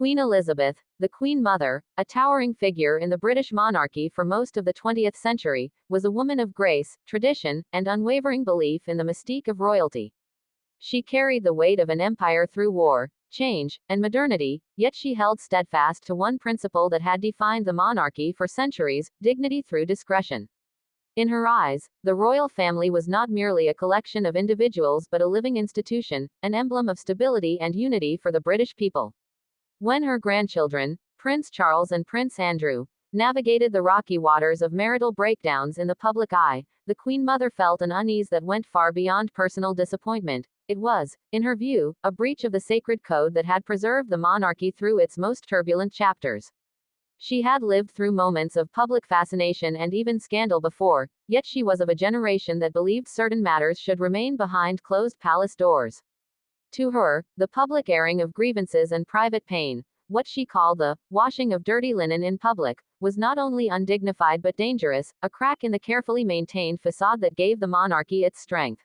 Queen Elizabeth, the Queen Mother, a towering figure in the British monarchy for most of the 20th century, was a woman of grace, tradition, and unwavering belief in the mystique of royalty. She carried the weight of an empire through war, change, and modernity, yet she held steadfast to one principle that had defined the monarchy for centuries: dignity through discretion. In her eyes, the royal family was not merely a collection of individuals but a living institution, an emblem of stability and unity for the British people. When her grandchildren, Prince Charles and Prince Andrew, navigated the rocky waters of marital breakdowns in the public eye, the Queen Mother felt an unease that went far beyond personal disappointment. It was, in her view, a breach of the sacred code that had preserved the monarchy through its most turbulent chapters. She had lived through moments of public fascination and even scandal before, yet she was of a generation that believed certain matters should remain behind closed palace doors. To her, the public airing of grievances and private pain, what she called the washing of dirty linen in public, was not only undignified but dangerous, a crack in the carefully maintained facade that gave the monarchy its strength.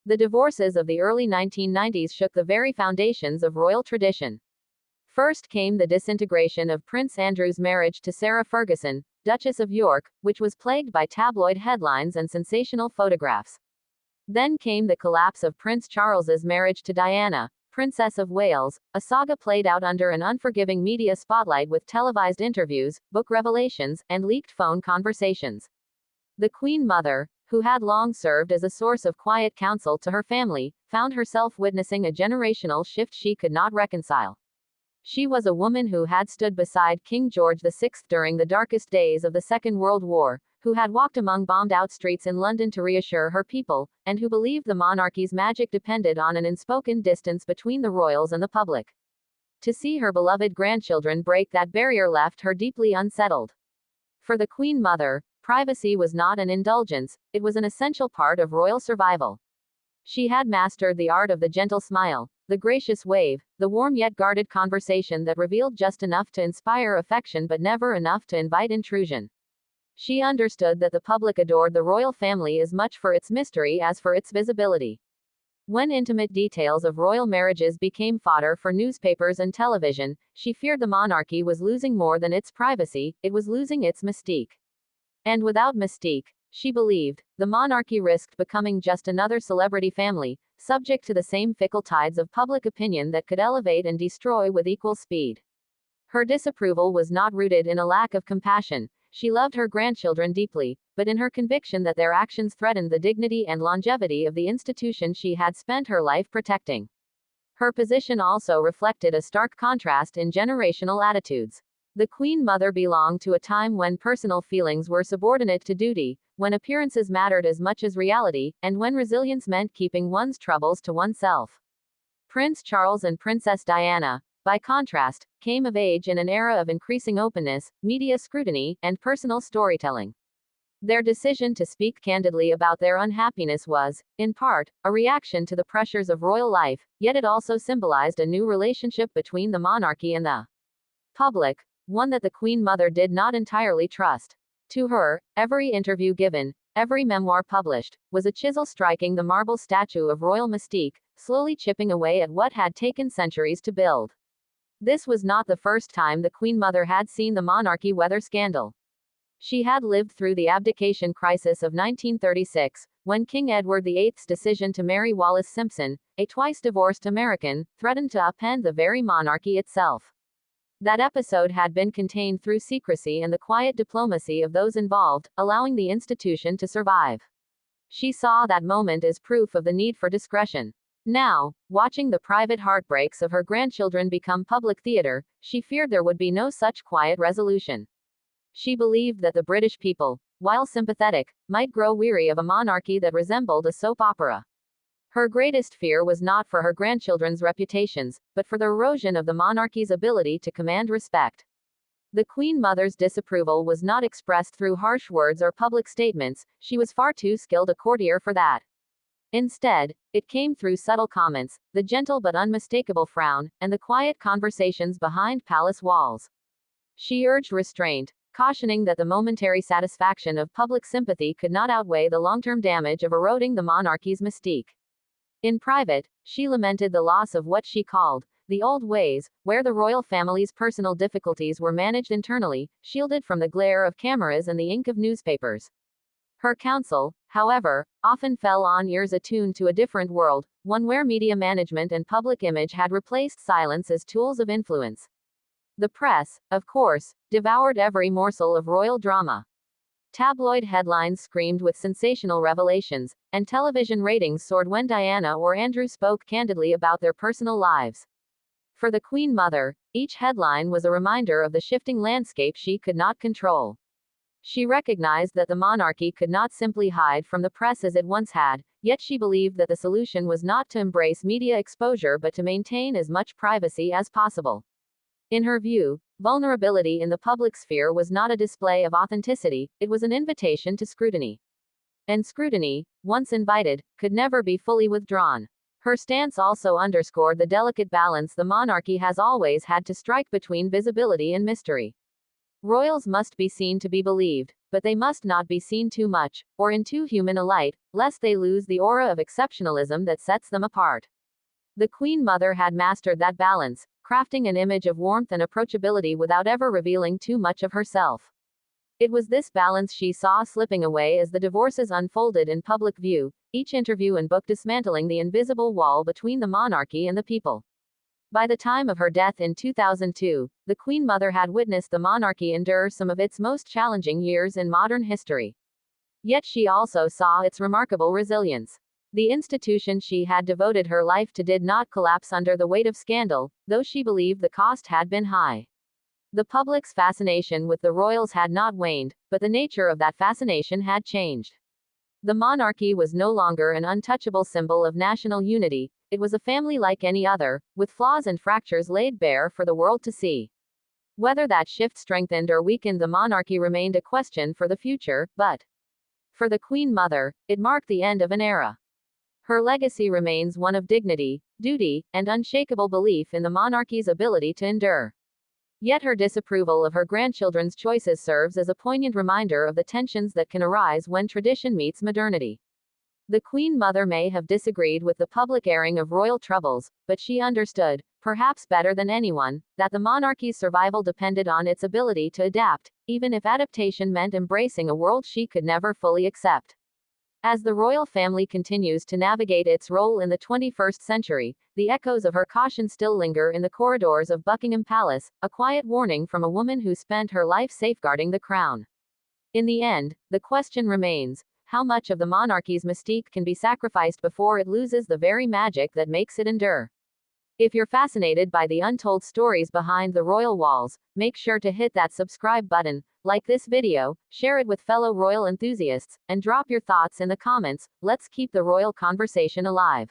The divorces of the early 1990s shook the very foundations of royal tradition. First came the disintegration of Prince Andrew's marriage to Sarah Ferguson, Duchess of York, which was plagued by tabloid headlines and sensational photographs. Then came the collapse of Prince Charles's marriage to Diana, Princess of Wales, a saga played out under an unforgiving media spotlight with televised interviews, book revelations, and leaked phone conversations. The Queen Mother, who had long served as a source of quiet counsel to her family, found herself witnessing a generational shift she could not reconcile. She was a woman who had stood beside King George VI during the darkest days of the Second World War, who had walked among bombed-out streets in London to reassure her people, and who believed the monarchy's magic depended on an unspoken distance between the royals and the public. To see her beloved grandchildren break that barrier left her deeply unsettled. For the Queen Mother, privacy was not an indulgence, it was an essential part of royal survival. She had mastered the art of the gentle smile, the gracious wave, the warm yet guarded conversation that revealed just enough to inspire affection but never enough to invite intrusion. She understood that the public adored the royal family as much for its mystery as for its visibility. When intimate details of royal marriages became fodder for newspapers and television, she feared the monarchy was losing more than its privacy, it was losing its mystique. And without mystique, she believed, the monarchy risked becoming just another celebrity family, subject to the same fickle tides of public opinion that could elevate and destroy with equal speed. Her disapproval was not rooted in a lack of compassion. She loved her grandchildren deeply, but in her conviction that their actions threatened the dignity and longevity of the institution she had spent her life protecting. Her position also reflected a stark contrast in generational attitudes. The Queen Mother belonged to a time when personal feelings were subordinate to duty, when appearances mattered as much as reality, and when resilience meant keeping one's troubles to oneself. Prince Charles and Princess Diana, by contrast, came of age in an era of increasing openness, media scrutiny, and personal storytelling. Their decision to speak candidly about their unhappiness was, in part, a reaction to the pressures of royal life, yet it also symbolized a new relationship between the monarchy and the public, one that the Queen Mother did not entirely trust. To her, every interview given, every memoir published, was a chisel striking the marble statue of royal mystique, slowly chipping away at what had taken centuries to build. This was not the first time the Queen Mother had seen the monarchy weather scandal. She had lived through the abdication crisis of 1936, when King Edward VIII's decision to marry Wallis Simpson, a twice-divorced American, threatened to upend the very monarchy itself. That episode had been contained through secrecy and the quiet diplomacy of those involved, allowing the institution to survive. She saw that moment as proof of the need for discretion. Now, watching the private heartbreaks of her grandchildren become public theater, she feared there would be no such quiet resolution. She believed that the British people, while sympathetic, might grow weary of a monarchy that resembled a soap opera. Her greatest fear was not for her grandchildren's reputations, but for the erosion of the monarchy's ability to command respect. The Queen Mother's disapproval was not expressed through harsh words or public statements, she was far too skilled a courtier for that. Instead, it came through subtle comments, the gentle but unmistakable frown, and the quiet conversations behind palace walls. She urged restraint, cautioning that the momentary satisfaction of public sympathy could not outweigh the long-term damage of eroding the monarchy's mystique. In private, she lamented the loss of what she called the old ways, where the royal family's personal difficulties were managed internally, shielded from the glare of cameras and the ink of newspapers. Her counsel, however, often fell on ears attuned to a different world, one where media management and public image had replaced silence as tools of influence. The press, of course, devoured every morsel of royal drama. Tabloid headlines screamed with sensational revelations, and television ratings soared when Diana or Andrew spoke candidly about their personal lives. For the Queen Mother, each headline was a reminder of the shifting landscape she could not control. She recognized that the monarchy could not simply hide from the press as it once had, yet she believed that the solution was not to embrace media exposure but to maintain as much privacy as possible. In her view, vulnerability in the public sphere was not a display of authenticity, it was an invitation to scrutiny. And scrutiny, once invited, could never be fully withdrawn. Her stance also underscored the delicate balance the monarchy has always had to strike between visibility and mystery. Royals must be seen to be believed, but they must not be seen too much, or in too human a light, lest they lose the aura of exceptionalism that sets them apart. The Queen Mother had mastered that balance, crafting an image of warmth and approachability without ever revealing too much of herself. It was this balance she saw slipping away as the divorces unfolded in public view, each interview and book dismantling the invisible wall between the monarchy and the people. By the time of her death in 2002, the Queen Mother had witnessed the monarchy endure some of its most challenging years in modern history. Yet she also saw its remarkable resilience. The institution she had devoted her life to did not collapse under the weight of scandal, though she believed the cost had been high. The public's fascination with the royals had not waned, but the nature of that fascination had changed. The monarchy was no longer an untouchable symbol of national unity, it was a family like any other, with flaws and fractures laid bare for the world to see. Whether that shift strengthened or weakened the monarchy remained a question for the future, but for the Queen Mother, it marked the end of an era. Her legacy remains one of dignity, duty, and unshakable belief in the monarchy's ability to endure. Yet her disapproval of her grandchildren's choices serves as a poignant reminder of the tensions that can arise when tradition meets modernity. The Queen Mother may have disagreed with the public airing of royal troubles, but she understood, perhaps better than anyone, that the monarchy's survival depended on its ability to adapt, even if adaptation meant embracing a world she could never fully accept. As the royal family continues to navigate its role in the 21st century, the echoes of her caution still linger in the corridors of Buckingham Palace, a quiet warning from a woman who spent her life safeguarding the crown. In the end, the question remains, how much of the monarchy's mystique can be sacrificed before it loses the very magic that makes it endure? If you're fascinated by the untold stories behind the royal walls, make sure to hit that subscribe button, like this video, share it with fellow royal enthusiasts, and drop your thoughts in the comments. Let's keep the royal conversation alive.